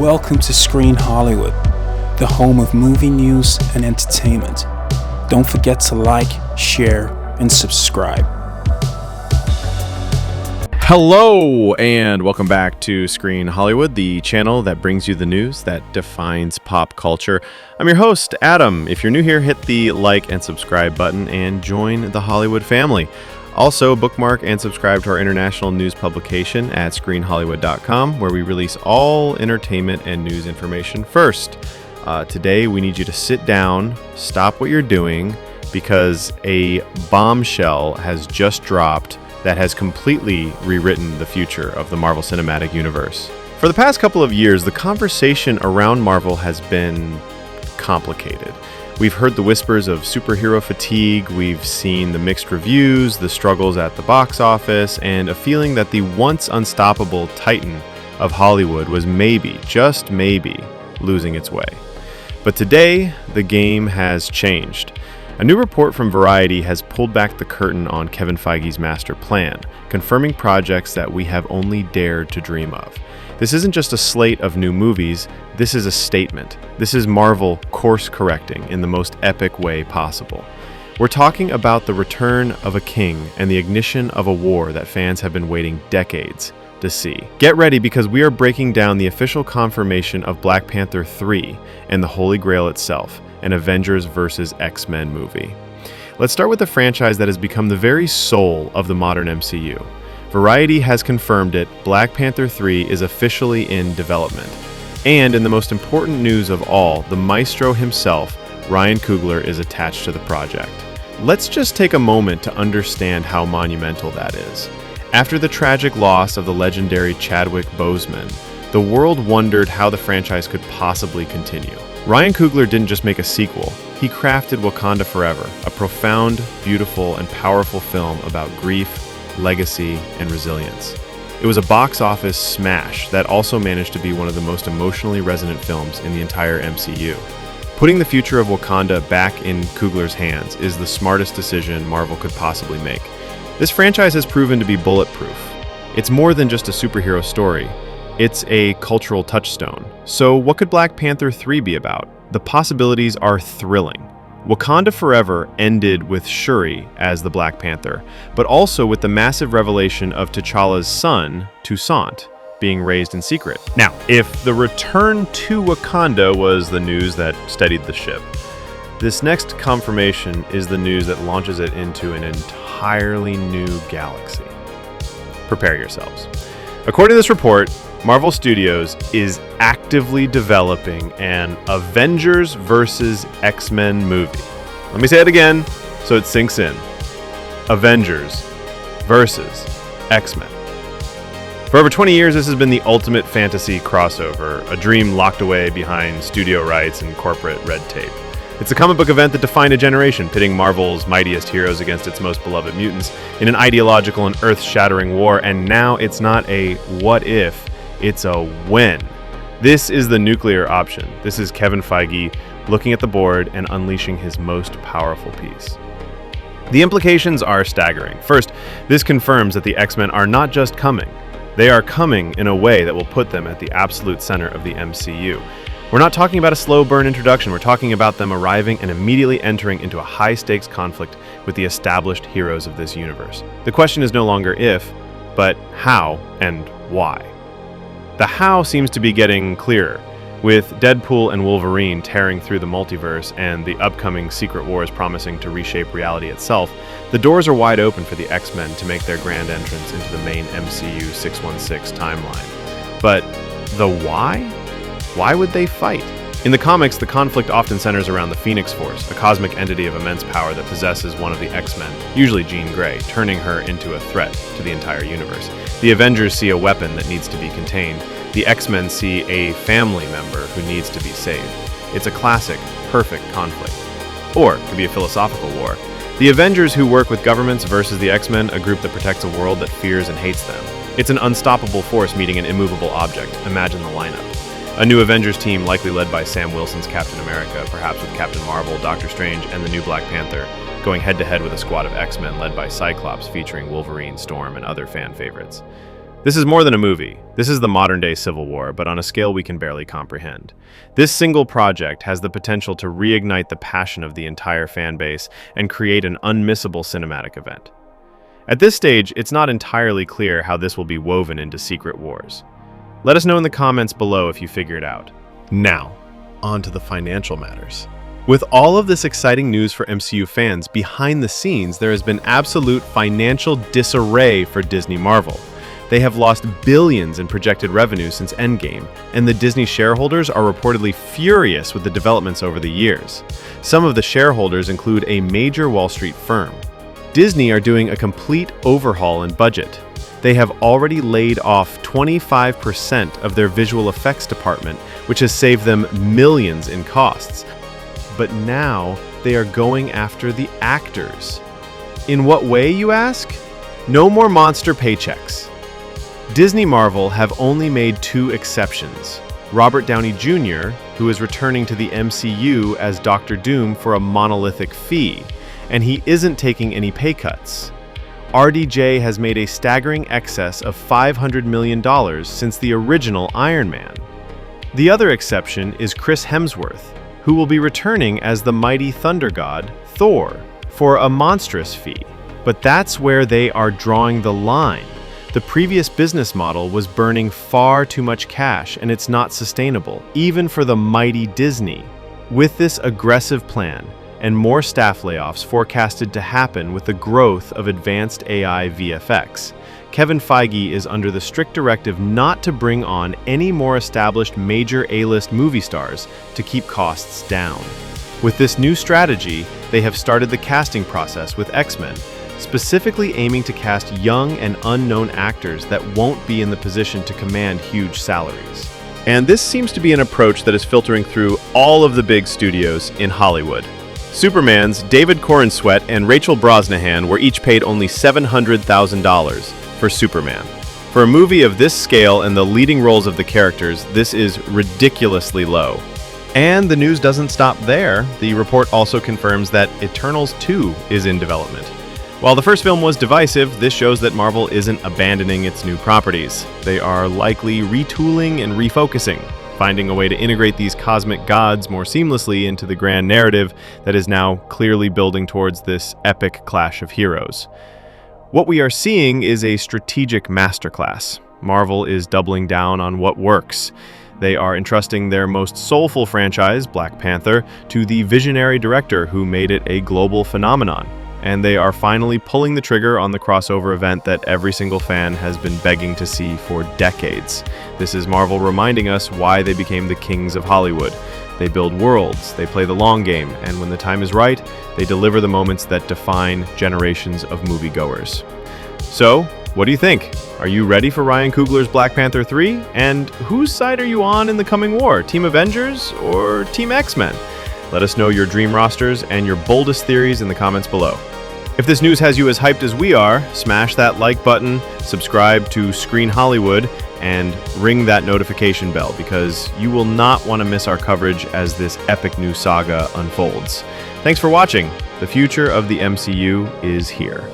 Welcome to Screen Hollywood, the home of movie news and entertainment. Don't forget to like, share, and subscribe. Hello, and welcome back to Screen Hollywood, the channel that brings you the news that defines pop culture. I'm your host, Adam. If you're new here, hit the like and subscribe button and join the Hollywood family. Also, bookmark and subscribe to our international news publication at screenhollywood.com, where we release all entertainment and news information first. Today, we need you to sit down, stop what you're doing, because a bombshell has just dropped that has completely rewritten the future of the Marvel Cinematic Universe. For the past couple of years, the conversation around Marvel has been complicated. We've heard the whispers of superhero fatigue, we've seen the mixed reviews, the struggles at the box office, and a feeling that the once unstoppable titan of Hollywood was maybe, just maybe, losing its way. But today, the game has changed. A new report from Variety has pulled back the curtain on Kevin Feige's master plan, confirming projects that we have only dared to dream of. This isn't just a slate of new movies, this is a statement. This is Marvel course-correcting in the most epic way possible. We're talking about the return of a king and the ignition of a war that fans have been waiting decades to see. Get ready, because we are breaking down the official confirmation of Black Panther 3 and the Holy Grail itself, an Avengers VS XMen movie. Let's start with the franchise that has become the very soul of the modern MCU. Variety has confirmed it. Black Panther 3 is officially in development. And in the most important news of all, the maestro himself, Ryan Coogler, is attached to the project. Let's just take a moment to understand how monumental that is. After the tragic loss of the legendary Chadwick Boseman, the world wondered how the franchise could possibly continue. Ryan Coogler didn't just make a sequel, he crafted Wakanda Forever, a profound, beautiful, and powerful film about grief, legacy, and resilience. It was a box office smash that also managed to be one of the most emotionally resonant films in the entire MCU. Putting the future of Wakanda back in Coogler's hands is the smartest decision Marvel could possibly make. This franchise has proven to be bulletproof. It's more than just a superhero story. It's a cultural touchstone. So what could Black Panther 3 be about? The possibilities are thrilling. Wakanda Forever ended with Shuri as the Black Panther, but also with the massive revelation of T'Challa's son, Toussaint, being raised in secret. Now, if the return to Wakanda was the news that steadied the ship, this next confirmation is the news that launches it into an entirely new galaxy. Prepare yourselves. According to this report, Marvel Studios is actively developing an Avengers vs. XMen movie. Let me say it again so it sinks in. Avengers vs. XMen. For over 20 years, this has been the ultimate fantasy crossover, a dream locked away behind studio rights and corporate red tape. It's a comic book event that defined a generation, pitting Marvel's mightiest heroes against its most beloved mutants in an ideological and earth-shattering war, and now it's not a what if, it's a when. This is the nuclear option. This is Kevin Feige looking at the board and unleashing his most powerful piece. The implications are staggering. First, this confirms that the X-Men are not just coming. They are coming in a way that will put them at the absolute center of the MCU. We're not talking about a slow burn introduction. We're talking about them arriving and immediately entering into a high-stakes conflict with the established heroes of this universe. The question is no longer if, but how and why. The how seems to be getting clearer. With Deadpool and Wolverine tearing through the multiverse and the upcoming Secret Wars promising to reshape reality itself, the doors are wide open for the X-Men to make their grand entrance into the main MCU 616 timeline. But the why? Why would they fight? In the comics, the conflict often centers around the Phoenix Force, a cosmic entity of immense power that possesses one of the X-Men, usually Jean Grey, turning her into a threat to the entire universe. The Avengers see a weapon that needs to be contained. The X-Men see a family member who needs to be saved. It's a classic, perfect conflict. Or it could be a philosophical war. The Avengers who work with governments versus the X-Men, a group that protects a world that fears and hates them. It's an unstoppable force meeting an immovable object. Imagine the lineup. A new Avengers team likely led by Sam Wilson's Captain America, perhaps with Captain Marvel, Doctor Strange, and the new Black Panther, going head-to-head with a squad of X-Men led by Cyclops featuring Wolverine, Storm, and other fan favorites. This is more than a movie. This is the modern-day Civil War, but on a scale we can barely comprehend. This single project has the potential to reignite the passion of the entire fan base and create an unmissable cinematic event. At this stage, it's not entirely clear how this will be woven into Secret Wars. Let us know in the comments below if you figure it out. Now, on to the financial matters. With all of this exciting news for MCU fans, behind the scenes there has been absolute financial disarray for Disney Marvel. They have lost billions in projected revenue since Endgame, and the Disney shareholders are reportedly furious with the developments over the years. Some of the shareholders include a major Wall Street firm. Disney are doing a complete overhaul in budget. They have already laid off 25% of their visual effects department, which has saved them millions in costs. But now they are going after the actors. In what way, you ask? No more monster paychecks. Disney Marvel have only made two exceptions. Robert Downey Jr., who is returning to the MCU as Dr. Doom for a monolithic fee, and he isn't taking any pay cuts. RDJ has made a staggering excess of $500 million since the original Iron Man. The other exception is Chris Hemsworth, who will be returning as the mighty thunder god, Thor, for a monstrous fee. But that's where they are drawing the line. The previous business model was burning far too much cash, and it's not sustainable, even for the mighty Disney. With this aggressive plan, and more staff layoffs forecasted to happen with the growth of advanced AI VFX, Kevin Feige is under the strict directive not to bring on any more established major A-list movie stars to keep costs down. With this new strategy, they have started the casting process with X-Men, specifically aiming to cast young and unknown actors that won't be in the position to command huge salaries. And this seems to be an approach that is filtering through all of the big studios in Hollywood. Superman's David Corenswet and Rachel Brosnahan were each paid only $700,000 for Superman. For a movie of this scale and the leading roles of the characters, this is ridiculously low. And the news doesn't stop there. The report also confirms that Eternals 2 is in development. While the first film was divisive, this shows that Marvel isn't abandoning its new properties. They are likely retooling and refocusing, finding a way to integrate these cosmic gods more seamlessly into the grand narrative that is now clearly building towards this epic clash of heroes. What we are seeing is a strategic masterclass. Marvel is doubling down on what works. They are entrusting their most soulful franchise, Black Panther, to the visionary director who made it a global phenomenon. And they are finally pulling the trigger on the crossover event that every single fan has been begging to see for decades. This is Marvel reminding us why they became the kings of Hollywood. They build worlds, they play the long game, and when the time is right, they deliver the moments that define generations of moviegoers. So, what do you think? Are you ready for Ryan Coogler's Black Panther 3? And whose side are you on in the coming war? Team Avengers or Team X-Men? Let us know your dream rosters and your boldest theories in the comments below. If this news has you as hyped as we are, smash that like button, subscribe to Screen Hollywood, and ring that notification bell because you will not want to miss our coverage as this epic new saga unfolds. Thanks for watching. The future of the MCU is here.